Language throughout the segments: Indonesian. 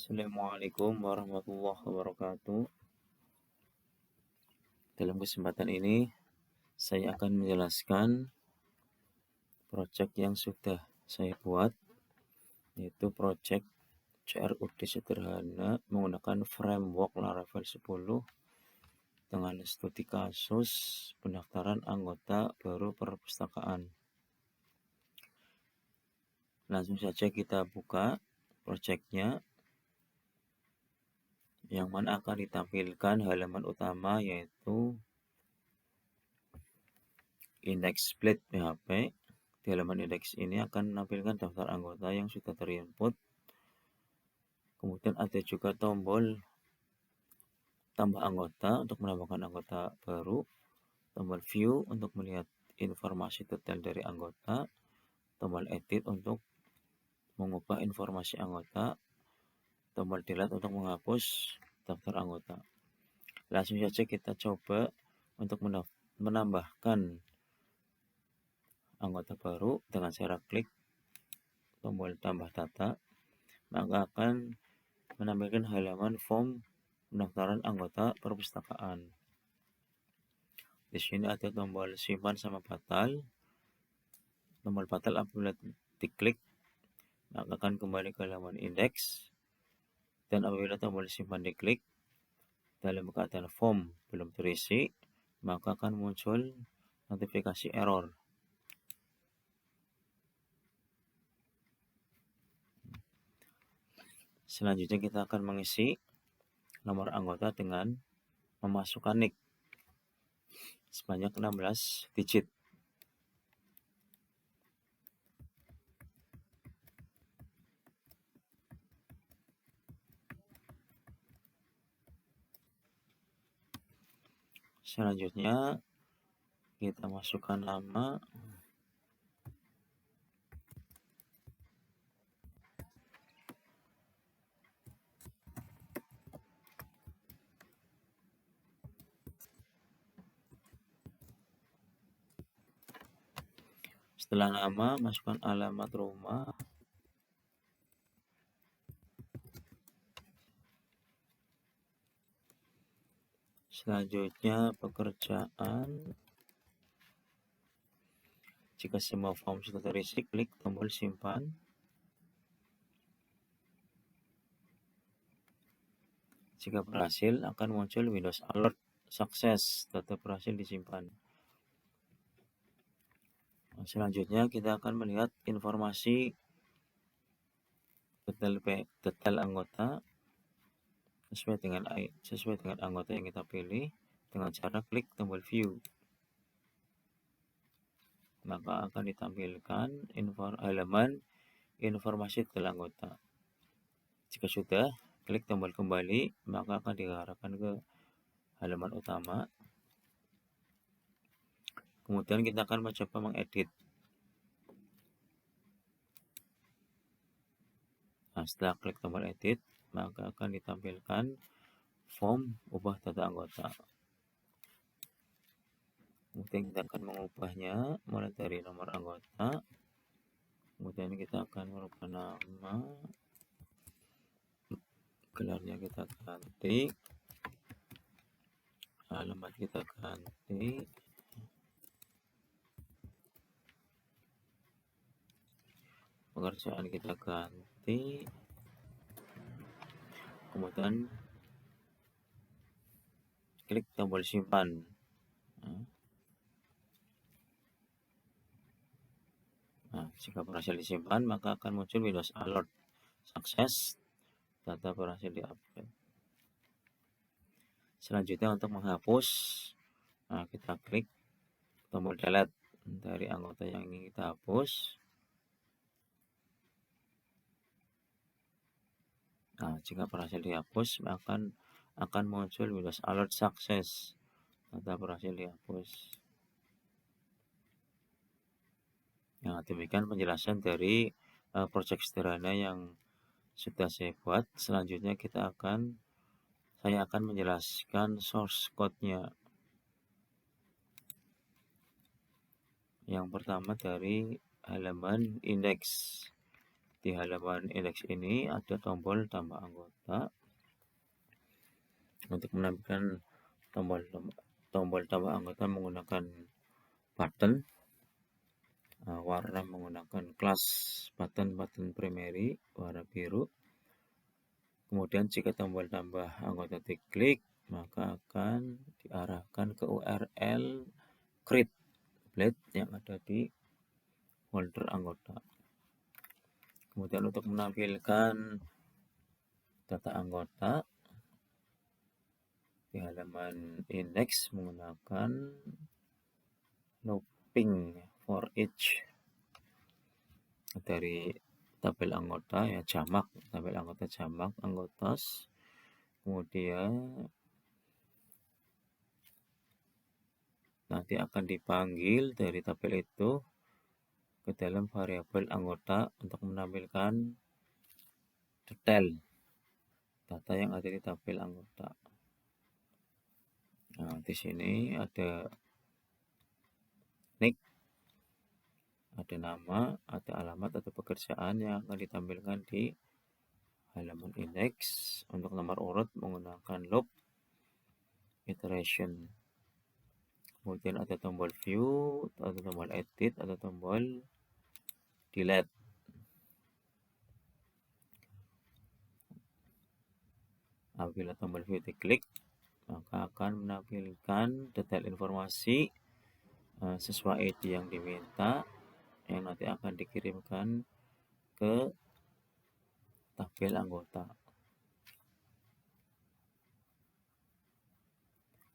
Assalamualaikum warahmatullahi wabarakatuh. Dalam kesempatan ini, saya akan menjelaskan proyek yang sudah saya buat, yaitu proyek CRUD sederhana menggunakan framework Laravel 10 dengan studi kasus pendaftaran anggota baru perpustakaan. Langsung saja kita buka proyeknya, yang mana akan ditampilkan halaman utama yaitu indeks split PHP. Di halaman indeks ini akan menampilkan daftar anggota yang sudah terinput. Kemudian ada juga tombol tambah anggota untuk menambahkan anggota baru, tombol view untuk melihat informasi detail dari anggota, tombol edit untuk mengubah informasi anggota, tombol delete untuk menghapus daftar anggota. Langsung saja kita coba untuk menambahkan anggota baru dengan cara klik tombol tambah data, maka akan menampilkan halaman form pendaftaran anggota perpustakaan. Di sini ada tombol simpan sama batal. Tombol batal apabila diklik, maka akan kembali ke halaman indeks. Dan apabila tombol simpan diklik, dalam keadaan form belum terisi, maka akan muncul notifikasi error. Selanjutnya kita akan mengisi nomor anggota dengan memasukkan NIK sebanyak 16 digit. Selanjutnya kita masukkan nama, setelah nama masukkan alamat rumah, selanjutnya pekerjaan. Jika semua form sudah terisi, klik tombol simpan. Jika berhasil, akan muncul Windows Alert Sukses, data berhasil disimpan. Selanjutnya kita akan melihat informasi detail anggota sesuai dengan anggota yang kita pilih dengan cara klik tombol view. Maka akan ditampilkan halaman informasi detail anggota. Jika sudah, klik tombol kembali, maka akan diarahkan ke halaman utama. Kemudian kita akan mencoba mengedit. Setelah klik tombol edit, maka akan ditampilkan form ubah data anggota. Kemudian kita akan mengubahnya mulai dari nomor anggota. Kemudian kita akan merubah nama, gelarnya kita ganti, alamat kita ganti, pekerjaan kita ganti, kemudian klik tombol simpan. Jika berhasil disimpan, maka akan muncul Windows Alert Sukses, data berhasil diupload. Selanjutnya untuk menghapus, kita klik tombol delete dari anggota yang ingin kita hapus. Jika berhasil dihapus, maka akan muncul Windows Alert Sukses, data berhasil dihapus. Demikian penjelasan dari proyek sederhana yang sudah saya buat. Selanjutnya saya akan menjelaskan source code-nya. Yang pertama dari halaman indeks. Di halaman indeks ini ada tombol tambah anggota. Untuk menampilkan tombol tambah anggota menggunakan button, warna menggunakan kelas button primary warna biru. Kemudian jika tombol tambah anggota diklik, maka akan diarahkan ke URL create blade yang ada di folder anggota. Kemudian untuk menampilkan data anggota di halaman index menggunakan looping for each dari tabel anggota ya, jamak, tabel anggota jamak anggotas. Kemudian nanti akan dipanggil dari tabel itu ke dalam variabel anggota untuk menampilkan detail data yang ada di tabel anggota. Nah, di sini ada nick, ada nama, ada alamat, ada pekerjaan yang akan ditampilkan di halaman index. Untuk nomor urut menggunakan loop iteration. Kemudian ada tombol view, ada tombol edit, ada tombol delete. Apabila tombol view diklik, maka akan menampilkan detail informasi sesuai ID yang diminta, yang nanti akan dikirimkan ke tabel anggota.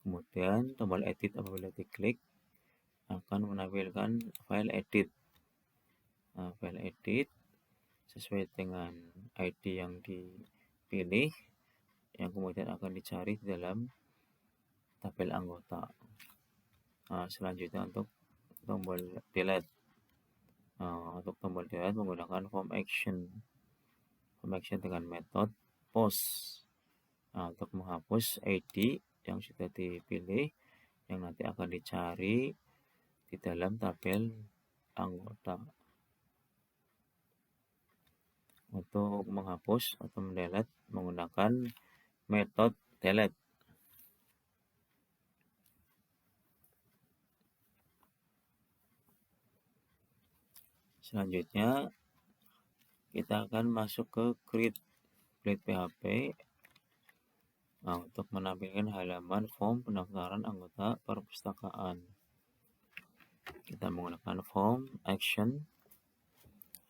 Kemudian tombol edit apabila diklik akan menampilkan file edit. File edit sesuai dengan ID yang dipilih, yang kemudian akan dicari di dalam tabel anggota. Selanjutnya untuk tombol delete. Untuk tombol delete menggunakan form action dengan metode post. Untuk menghapus ID yang sudah dipilih, yang nanti akan dicari di dalam tabel anggota. Untuk menghapus atau mendelete menggunakan metode delete. Selanjutnya kita akan masuk ke create blade PHP untuk menampilkan halaman form pendaftaran anggota perpustakaan. Kita menggunakan form action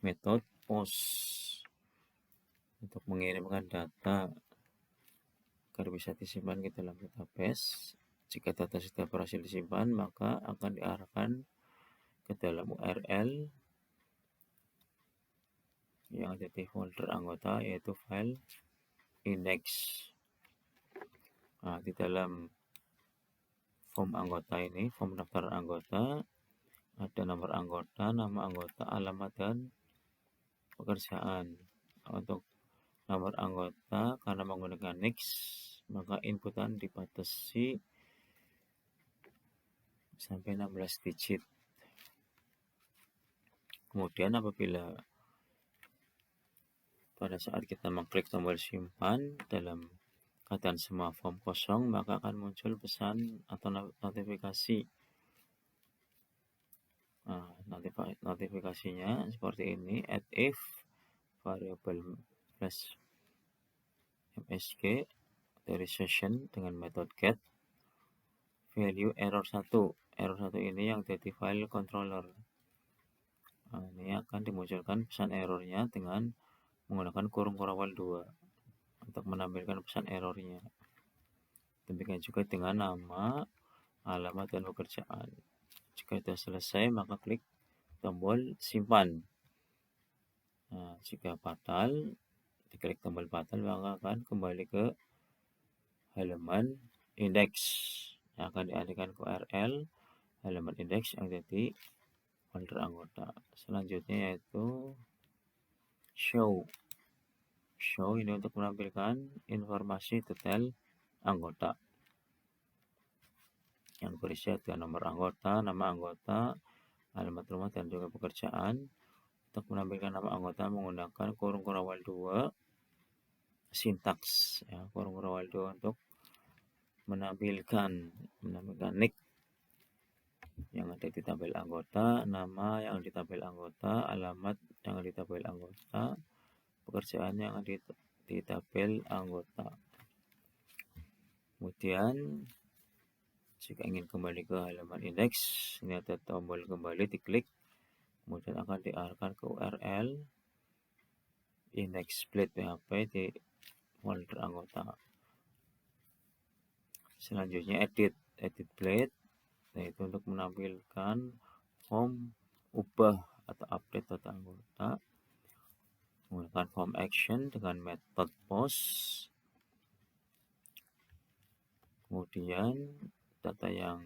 method post untuk mengirimkan data agar bisa disimpan ke dalam database. Jika data sudah berhasil disimpan, maka akan diarahkan ke dalam URL yang ada di folder anggota, yaitu file index. Di dalam form anggota ini, form daftar anggota, ada nomor anggota, nama anggota, alamat, dan pekerjaan. Untuk nomor anggota, karena menggunakan next, maka inputan dibatasi sampai 16 digit. Kemudian apabila pada saat kita mengklik tombol simpan dalam keadaan semua form kosong, maka akan muncul pesan atau notifikasi. Notifikasinya seperti ini: add if variable plus msg dari session dengan metode get value error 1. Error 1 ini yang jadi file controller. Ini akan dimunculkan pesan errornya dengan menggunakan kurung kurawal 2 untuk menampilkan pesan errornya. Demikian juga dengan nama, alamat, dan pekerjaan. Jika sudah selesai, maka klik tombol simpan. Jika fatal, diklik tombol fatal, maka akan kembali ke halaman indeks yang akan dialihkan ke URL halaman indeks yang ada di folder anggota. Selanjutnya yaitu show. Show ini untuk menampilkan informasi detail anggota yang berisi ada nomor anggota, nama anggota, alamat rumah, dan juga pekerjaan. Untuk menampilkan nama anggota menggunakan kurung kurawal 2 sintaks, ya, kurung kurawal 2 untuk menampilkan nick yang ada di tabel anggota, nama yang di tabel anggota, alamat yang di tabel anggota, pekerjaan yang ada di tabel anggota. Kemudian jika ingin kembali ke halaman indeks, ini ada tombol kembali, diklik, kemudian akan diarahkan ke URL index split PHP di folder anggota. Selanjutnya edit blade, yaitu untuk menampilkan form ubah atau update data anggota menggunakan form action dengan metode post. Kemudian data yang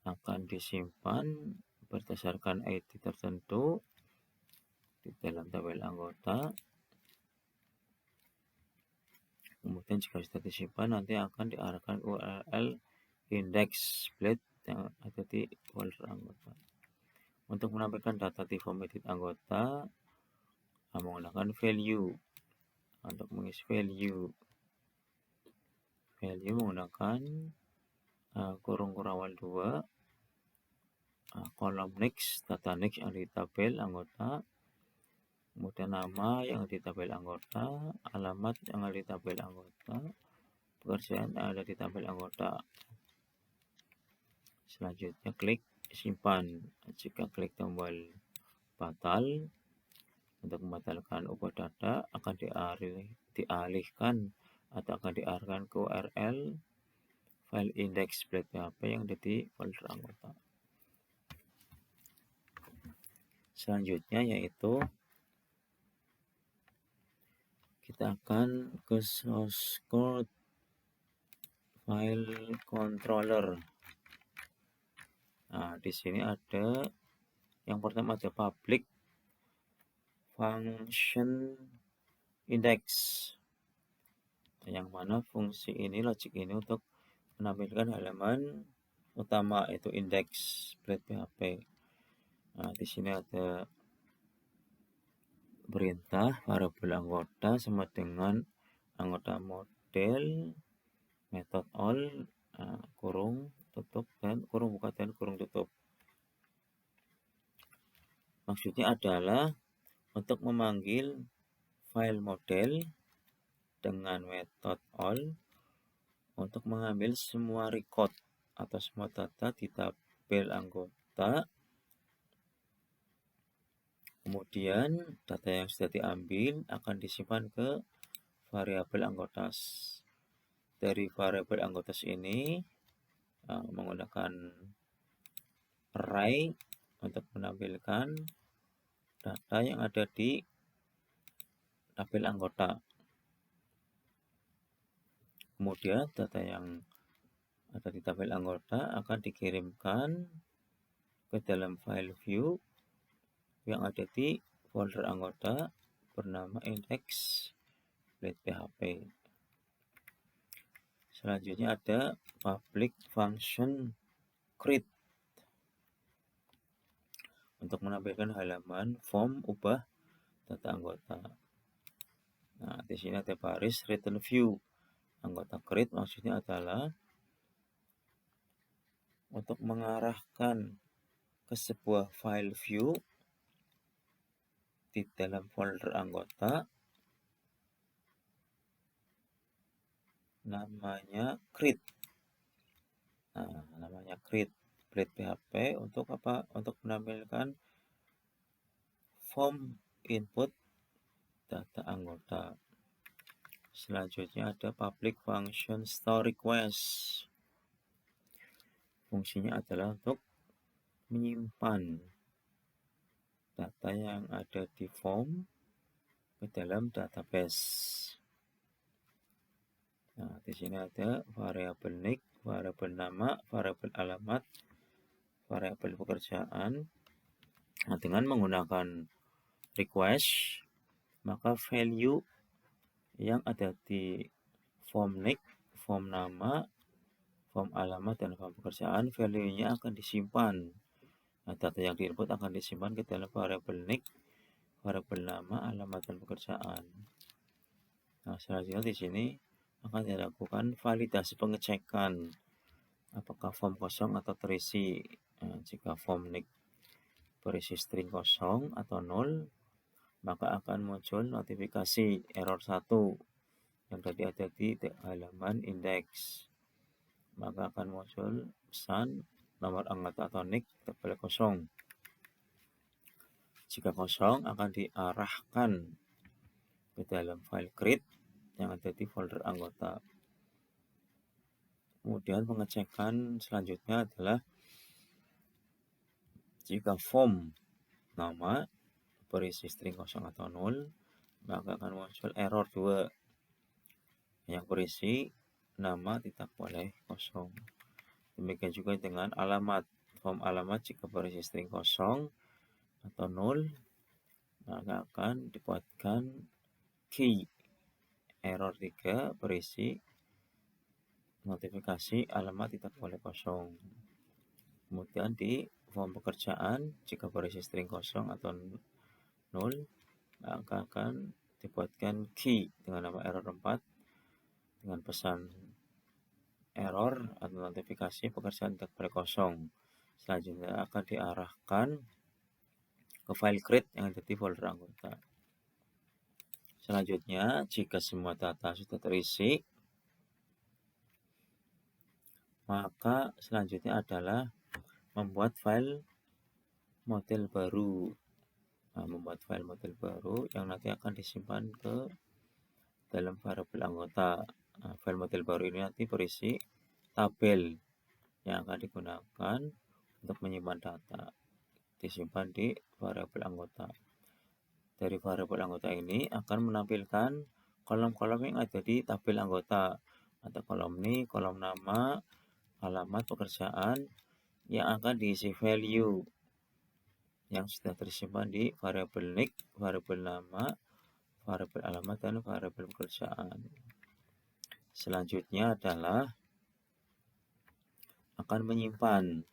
akan disimpan berdasarkan ID tertentu di dalam tabel anggota. Kemudian jika sudah disimpan, nanti akan diarahkan ke URL index split yang ada di folder anggota. Untuk menampilkan data di form edit anggota menggunakan value. Untuk mengisi value menggunakan kurung kurawal 2 kolom next, data next yang di tabel anggota, kemudian nama yang di tabel anggota, alamat yang ada di tabel anggota, pekerjaan yang ada di tabel anggota. Selanjutnya klik simpan. Jika klik tombol batal untuk membatalkan ubah data, akan dialihkan atau akan diarahkan ke URL file index split PHP yang ada di folder anggota. Selanjutnya yaitu kita akan ke source code file controller. Nah, di sini ada yang pertama ada public function index, yang mana fungsi ini, logic ini untuk menampilkan halaman utama yaitu index split PHP. Nah, di sini ada perintah variabel anggota sama dengan anggota model, method all, kurung tutup dan kurung buka dan kurung tutup. Maksudnya adalah untuk memanggil file model dengan method all untuk mengambil semua record atau semua data di tabel anggota. Kemudian data yang sudah diambil akan disimpan ke variabel anggota. Dari variabel anggota ini menggunakan array untuk menampilkan data yang ada di tabel anggota. Kemudian data yang ada di tabel anggota akan dikirimkan ke dalam file view yang ada di folder anggota bernama index.php. Selanjutnya ada public function create untuk menampilkan halaman form ubah data anggota. Nah, di sini ada baris return view. Anggota create maksudnya adalah untuk mengarahkan ke sebuah file view di dalam folder anggota namanya create. Nah, namanya create PHP untuk apa? Untuk menampilkan form input data anggota. Selanjutnya ada public function store request. Fungsinya adalah untuk menyimpan data yang ada di form ke dalam database. Nah, di sini ada variabel nick, variabel nama, variabel alamat, variabel pekerjaan. Nah, dengan menggunakan request, maka value yang ada di form nick, form nama, form alamat, dan form pekerjaan, value-nya akan disimpan Nah, data yang diinput akan disimpan ke dalam variabel nick, variabel nama, alamat, dan pekerjaan. Nah, selanjutnya di sini akan dilakukan validasi pengecekan apakah form kosong atau terisi. Nah, jika form nick berisi string kosong atau 0, maka akan muncul notifikasi error 1 yang tadi ada di halaman indeks. Maka akan muncul pesan nomor anggota atau nick tabel kosong. Jika kosong akan diarahkan ke dalam file create yang ada di folder anggota. Kemudian pengecekan selanjutnya adalah jika form nama berisi string kosong atau 0, maka akan muncul error 2 yang berisi nama tidak boleh kosong. Demikian juga dengan alamat. Form alamat jika berisi string kosong atau 0, maka akan dibuatkan key error 3 berisi notifikasi alamat tidak boleh kosong. Kemudian di form pekerjaan jika berisi string kosong atau 0, maka akan dibuatkan key dengan nama error 4 dengan pesan error atau notifikasi pekerjaan tidak boleh kosong. Selanjutnya akan diarahkan ke file create yang ada di folder anggota. Selanjutnya, jika semua data sudah terisi, maka selanjutnya adalah membuat file model baru. Nah, membuat file model baru yang nanti akan disimpan ke dalam variabel anggota. Nah, file model baru ini nanti berisi tabel yang akan digunakan untuk menyimpan data. Disimpan di variabel anggota. Dari variabel anggota ini akan menampilkan kolom-kolom yang ada di tabel anggota. Ada kolom nick, kolom nama, alamat pekerjaan yang akan diisi value yang sudah tersimpan di variabel nick, variabel nama, variabel alamat, dan variabel pekerjaan. Selanjutnya adalah akan menyimpan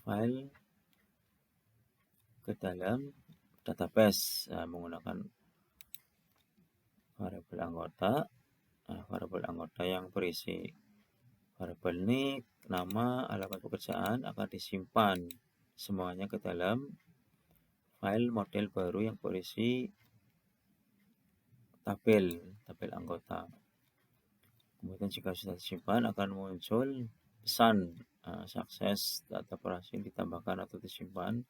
file ke dalam database menggunakan variabel anggota yang berisi variabel nick, nama, alamat pekerjaan akan disimpan semuanya ke dalam file model baru yang berisi tabel anggota. Kemudian jika sudah disimpan akan muncul pesan sukses data berhasil ditambahkan atau disimpan.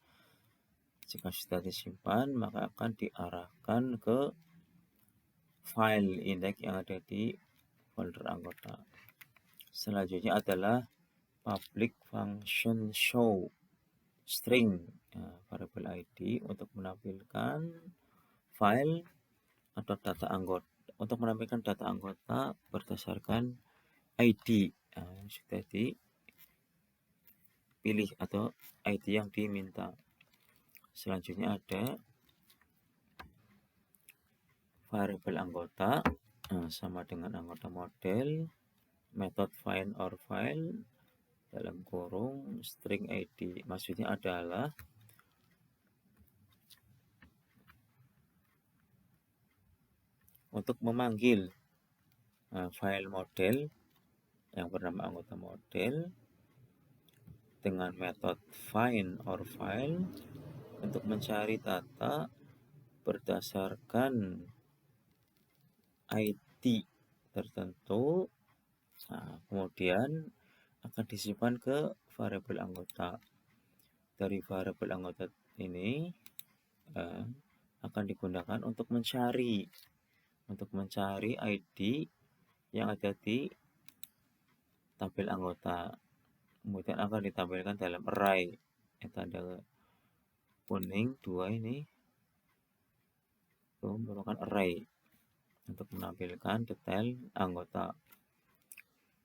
Jika sudah disimpan maka akan diarahkan ke file index yang ada di folder anggota. Selanjutnya adalah public function show string variabel ID untuk menampilkan file atau data anggota, untuk menampilkan data anggota berdasarkan ID yang sudah dipilih atau ID yang diminta. Selanjutnya ada variabel anggota sama dengan anggota model, method find or file dalam kurung string ID. Maksudnya adalah untuk memanggil file model yang bernama anggota model dengan metode find or file untuk mencari data berdasarkan ID tertentu. Kemudian akan disimpan ke variabel anggota. Dari variabel anggota ini akan digunakan untuk mencari ID yang ada di tabel anggota. Kemudian akan ditampilkan dalam array tanda kuning 2 ini itu merupakan array untuk menampilkan detail anggota.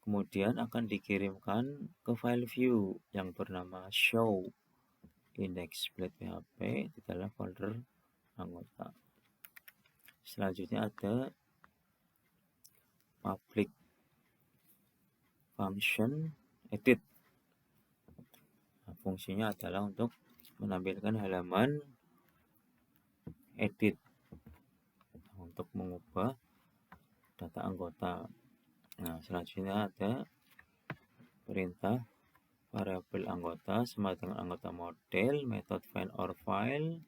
Kemudian akan dikirimkan ke file view yang bernama show index.php di dalam folder anggota. Selanjutnya ada public function edit fungsinya adalah untuk menampilkan halaman edit untuk mengubah data anggota. Nah, selanjutnya ada perintah variabel anggota sama dengan anggota model, method find or file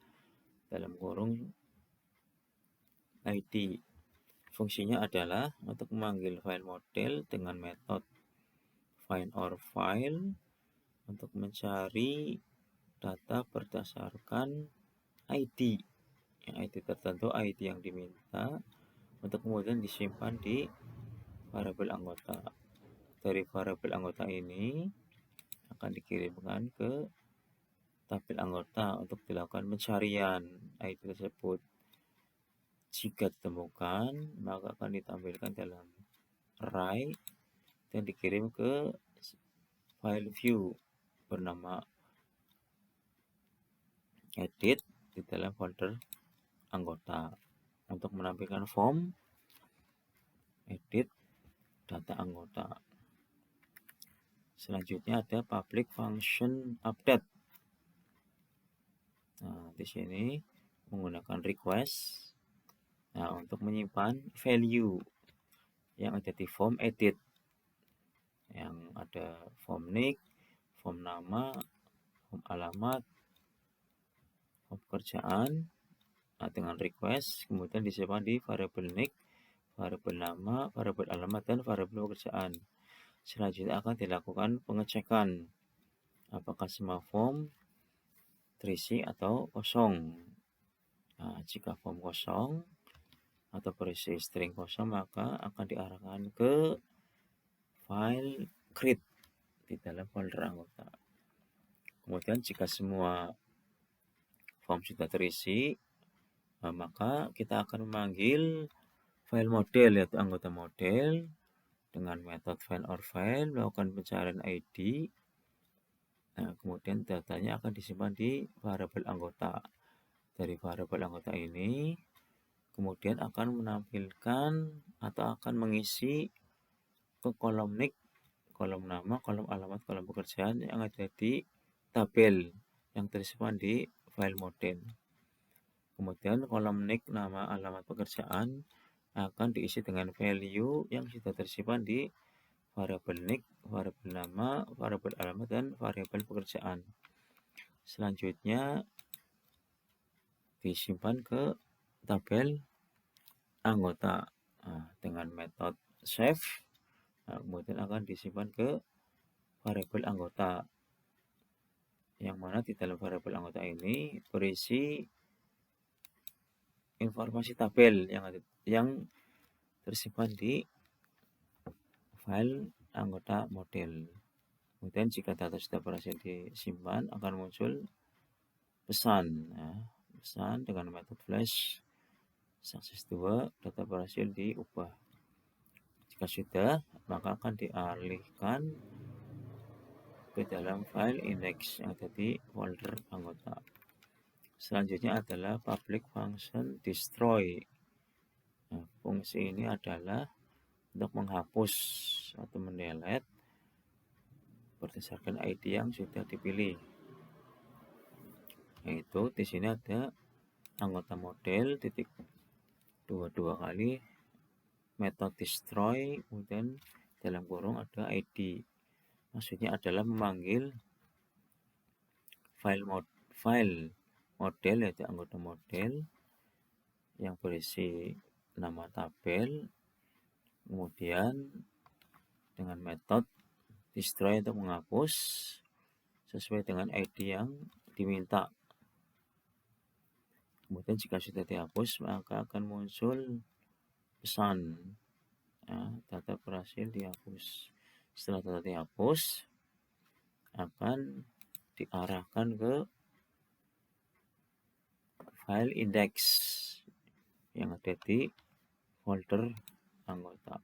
dalam kurung ID. Fungsinya adalah untuk memanggil file model dengan metode find or file untuk mencari data berdasarkan ID. Yang ID tertentu, ID yang diminta, untuk kemudian disimpan di variabel anggota. Dari variabel anggota ini akan dikirimkan ke tabel anggota untuk dilakukan pencarian ID tersebut. Jika ditemukan, maka akan ditampilkan dalam array dan dikirim ke file view bernama edit di dalam folder anggota untuk menampilkan form edit data anggota. Selanjutnya ada public function update. Nah, di sini menggunakan request. Nah, untuk menyimpan value yang ada di form edit, yang ada form nick, form nama, form alamat, form pekerjaan. Nah, dengan request kemudian disimpan di variabel nick, variabel nama, variabel alamat, dan variabel pekerjaan. Selanjutnya akan dilakukan pengecekan apakah semua form terisi atau kosong. Nah, jika form kosong atau berisi string kosong, maka akan diarahkan ke file create di dalam folder anggota. Kemudian jika semua form sudah terisi, maka kita akan memanggil file model, yaitu anggota model, dengan metode find or file, melakukan pencarian ID. Nah, kemudian datanya akan disimpan di variabel anggota. Dari variabel anggota ini kemudian akan menampilkan atau akan mengisi ke kolom nick, kolom nama, kolom alamat, kolom pekerjaan yang ada di tabel yang tersimpan di file model. Kemudian kolom nick, nama, alamat, pekerjaan akan diisi dengan value yang sudah tersimpan di variabel nick, variabel nama, variabel alamat, dan variabel pekerjaan. Selanjutnya disimpan ke tabel anggota dengan metode save. Kemudian akan disimpan ke variabel anggota, yang mana di dalam variabel anggota ini berisi informasi tabel yang tersimpan di file anggota model. Kemudian jika data sudah berhasil disimpan, akan muncul pesan, pesan dengan metode flash sukses 2, data berhasil diubah. Jika sudah, maka akan dialihkan ke dalam file index yang ada di folder anggota. Selanjutnya adalah public function destroy. Nah, fungsi ini adalah untuk menghapus atau mendelete berdasarkan ID yang sudah dipilih. Yaitu di sini ada anggota model titik dua kali metode destroy, kemudian dalam kurung ada ID. Maksudnya adalah memanggil file model, yaitu anggota model yang berisi nama tabel, kemudian dengan metode destroy untuk menghapus sesuai dengan ID yang diminta. Kemudian jika sudah dihapus, maka akan muncul pesan, data berhasil dihapus. Setelah data dihapus, akan diarahkan ke file index yang ada di folder anggota.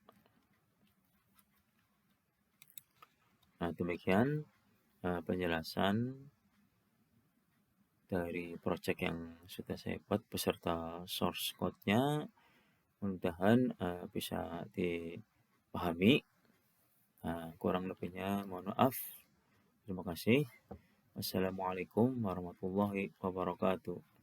Nah, demikian penjelasan dari project yang sudah saya buat beserta source code-nya. Mudah-mudahan bisa dipahami. Kurang lebihnya mohon maaf. Terima kasih. Wassalamualaikum warahmatullahi wabarakatuh.